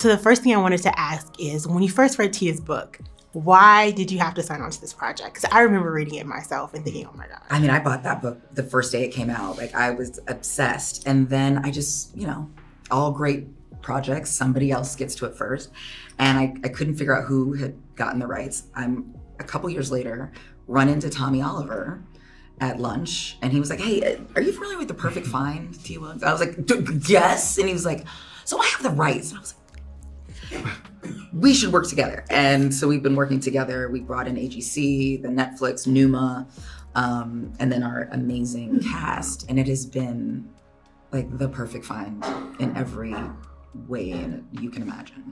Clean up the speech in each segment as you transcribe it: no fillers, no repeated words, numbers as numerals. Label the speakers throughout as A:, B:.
A: So the first thing I wanted to ask is, when you first read Tia's book, why did you have to sign on to this project? Because I remember reading it myself and thinking, oh my God.
B: I mean, I bought that book the first day it came out. Like, I was obsessed. And then I just, all great projects, somebody else gets to it first. And I couldn't figure out who had gotten the rights. I'm, a couple years later, run into Tommy Oliver at lunch, and he was like, hey, are you familiar with The Perfect Find, Tia Williams? I was like, yes. And he was like, so I have the rights. And I was like, we should work together. And so we've been working together. We brought in AGC, the Netflix, Numa, and then our amazing cast. And it has been like the perfect find in every way you can imagine.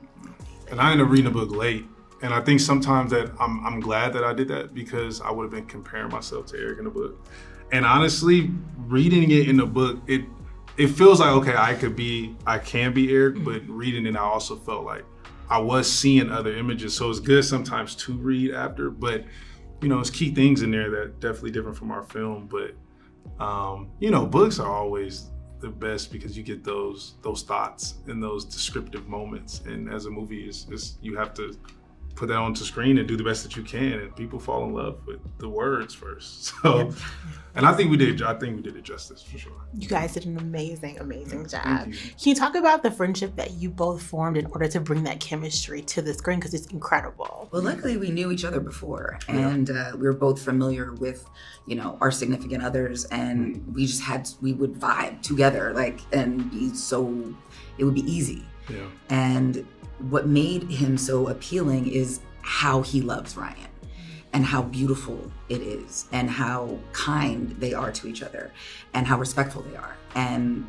C: And I ended up reading the book late. And I think sometimes that I'm glad that I did that, because I would have been comparing myself to Eric in the book. And honestly, reading it in the book, it feels like, okay, I can be Eric, but reading it, I also felt like I was seeing other images. So it's good sometimes to read after, but it's key things in there that definitely different from our film. But books are always the best, because you get those thoughts and those descriptive moments. And as a movie, you have to put that onto screen and do the best that you can, and people fall in love with the words first. So, and I think we did it justice for sure.
A: You guys did an amazing job. Can you talk about the friendship that you both formed in order to bring that chemistry to the screen? Because it's incredible.
B: Well, luckily we knew each other before, and we were both familiar with, our significant others, and we would vibe together, and it would be easy.
C: Yeah. And
B: what made him so appealing is how he loves Ryan, and how beautiful it is, and how kind they are to each other, and how respectful they are. And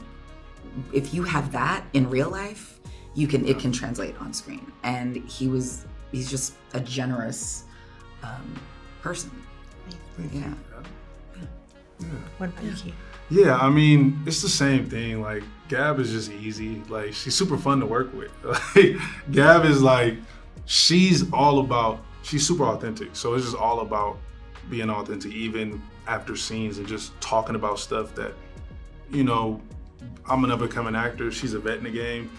B: if you have that in real life, it can translate on screen. And he's just a generous person. Yeah.
A: What about you?
C: Yeah, I mean, it's the same thing. Like, Gab is just easy. Like, she's super fun to work with. Like, Gab is like, she's super authentic. So it's just all about being authentic, even after scenes, and just talking about stuff that, I'm an up-and-coming actor. She's a vet in the game.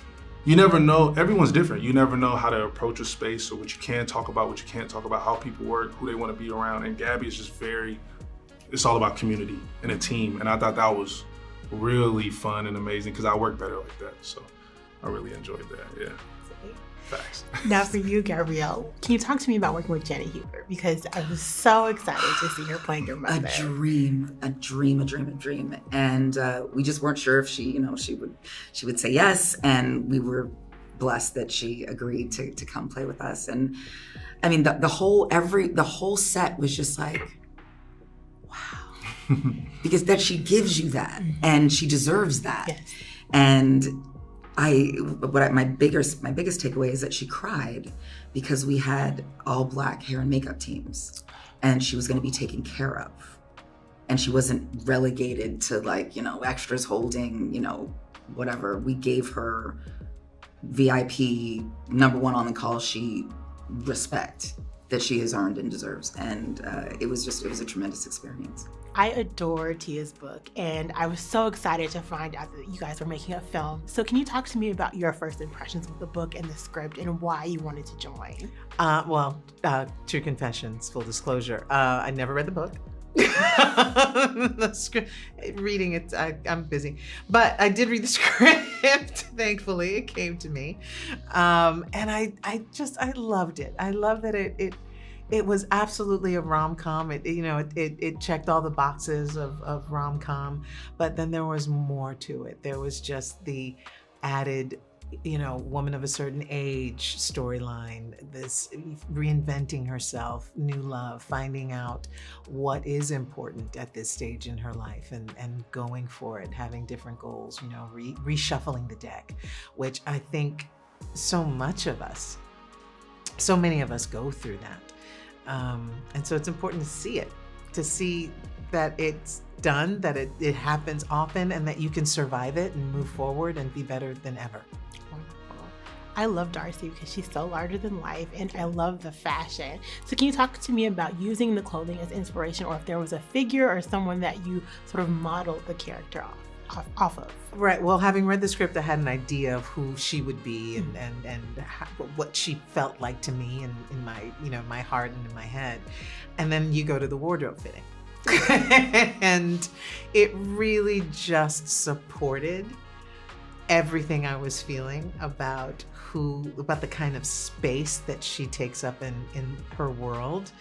C: You never know. Everyone's different. You never know how to approach a space, or what you can talk about, what you can't talk about, how people work, who they want to be around. And Gabby is just it's all about community and a team. And I thought that was really fun and amazing, because I work better like that. So I really enjoyed that, yeah. Facts.
A: Now for you, Gabrielle, can you talk to me about working with Jenny Huber? Because I was so excited to see her playing your mother.
B: A dream. And we just weren't sure if she would say yes. And we were blessed that she agreed to come play with us. And I mean, the whole set was just like, wow. Because that she gives you that, and she deserves that.
A: Yes.
B: And my biggest takeaway is that she cried because we had all Black hair and makeup teams, and she was going to be taken care of, and she wasn't relegated to extras holding whatever. We gave her VIP #1 on the call sheet respect that she has earned and deserves, and it was a tremendous experience.
A: I adore Tia's book, and I was so excited to find out that you guys were making a film. So can you talk to me about your first impressions with the book and the script, and why you wanted to join?
D: True confessions, full disclosure. I never read the book. The script, reading it, I'm busy, but I did read the script. Thankfully, it came to me, and I loved it. I love that it was absolutely a rom-com. It checked all the boxes of rom-com, but then there was more to it. There was just the added, woman of a certain age storyline, this reinventing herself, new love, finding out what is important at this stage in her life, and going for it, having different goals, reshuffling the deck, which I think so many of us go through that. And so it's important to see that it's done, that it happens often, and that you can survive it and move forward and be better than ever.
A: I love Darcy because she's so larger than life, and I love the fashion. So can you talk to me about using the clothing as inspiration, or if there was a figure or someone that you sort of modeled the character off? off of?
D: Right. Well, having read the script, I had an idea of who she would be and what she felt like to me and in my, my heart and in my head. And then you go to the wardrobe fitting. And it really just supported everything I was feeling about the kind of space that she takes up in her world,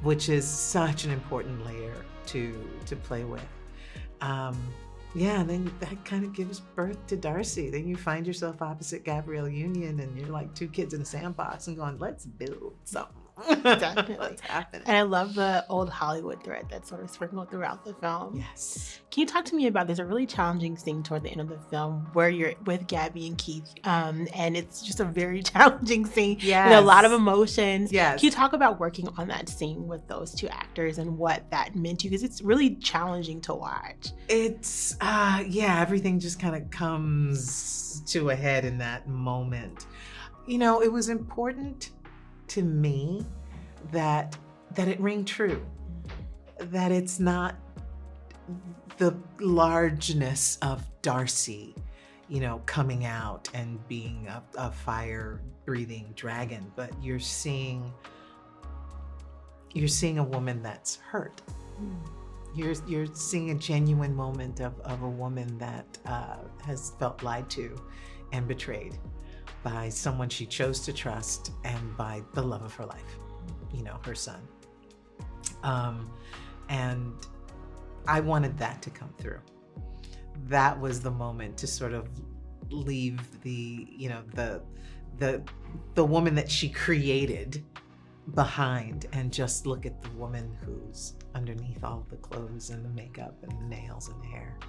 D: which is such an important layer to play with. And then that kind of gives birth to Darcy. Then you find yourself opposite Gabrielle Union and you're like two kids in a sandbox and going, let's build something.
A: Definitely.
D: What's happening?
A: And I love the old Hollywood thread that's sort of sprinkled throughout the film.
D: Yes.
A: Can you talk to me about, there's a really challenging scene toward the end of the film where you're with Gabby and Keith, and it's just a very challenging scene.
D: Yes.
A: With a lot of emotions.
D: Yes.
A: Can you talk about working on that scene with those two actors and what that meant to you? Because it's really challenging to watch.
D: It's, everything just kind of comes to a head in that moment. It was important to me that it rang true, that it's not the largeness of Darcy, coming out and being a fire-breathing dragon, but you're seeing a woman that's hurt. You're seeing a genuine moment of a woman that has felt lied to and betrayed by someone she chose to trust and by the love of her life, her son. And I wanted that to come through. That was the moment to sort of leave the woman that she created behind and just look at the woman who's underneath all the clothes and the makeup and the nails and the hair.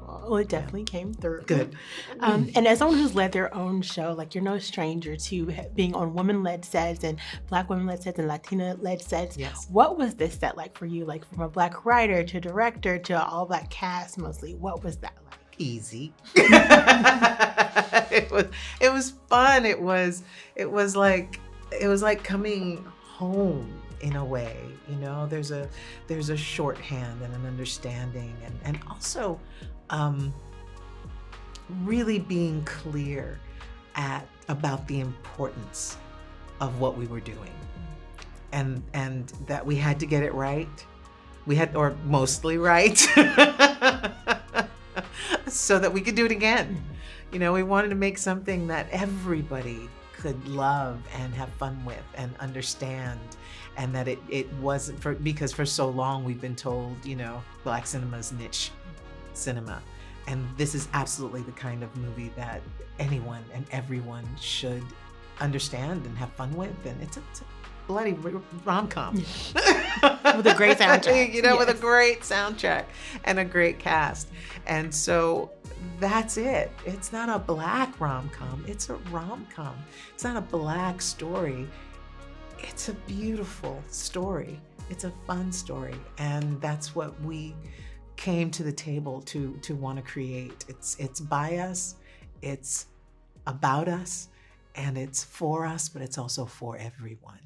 A: Well, it definitely came through.
D: Good.
A: And as someone who's led their own show, like, you're no stranger to being on women-led sets and Black women-led sets and Latina-led sets.
D: Yes.
A: What was this set like for you? Like, from a Black writer to director to all Black cast mostly, what was that like?
D: Easy. It was fun. It was like coming home in a way. There's a shorthand and an understanding and also really being clear about the importance of what we were doing and that we had to get it right. Or mostly right. So that we could do it again. We wanted to make something that everybody could love and have fun with and understand, and that it wasn't because for so long we've been told, Black cinema's niche cinema. And this is absolutely the kind of movie that anyone and everyone should understand and have fun with. And it's a bloody rom-com.
A: With a great soundtrack.
D: Yes. With a great soundtrack and a great cast. And so that's it. It's not a Black rom-com. It's a rom-com. It's not a Black story. It's a beautiful story. It's a fun story. And that's what we came to the table to want to create. It's by us, it's about us, and it's for us, but it's also for everyone.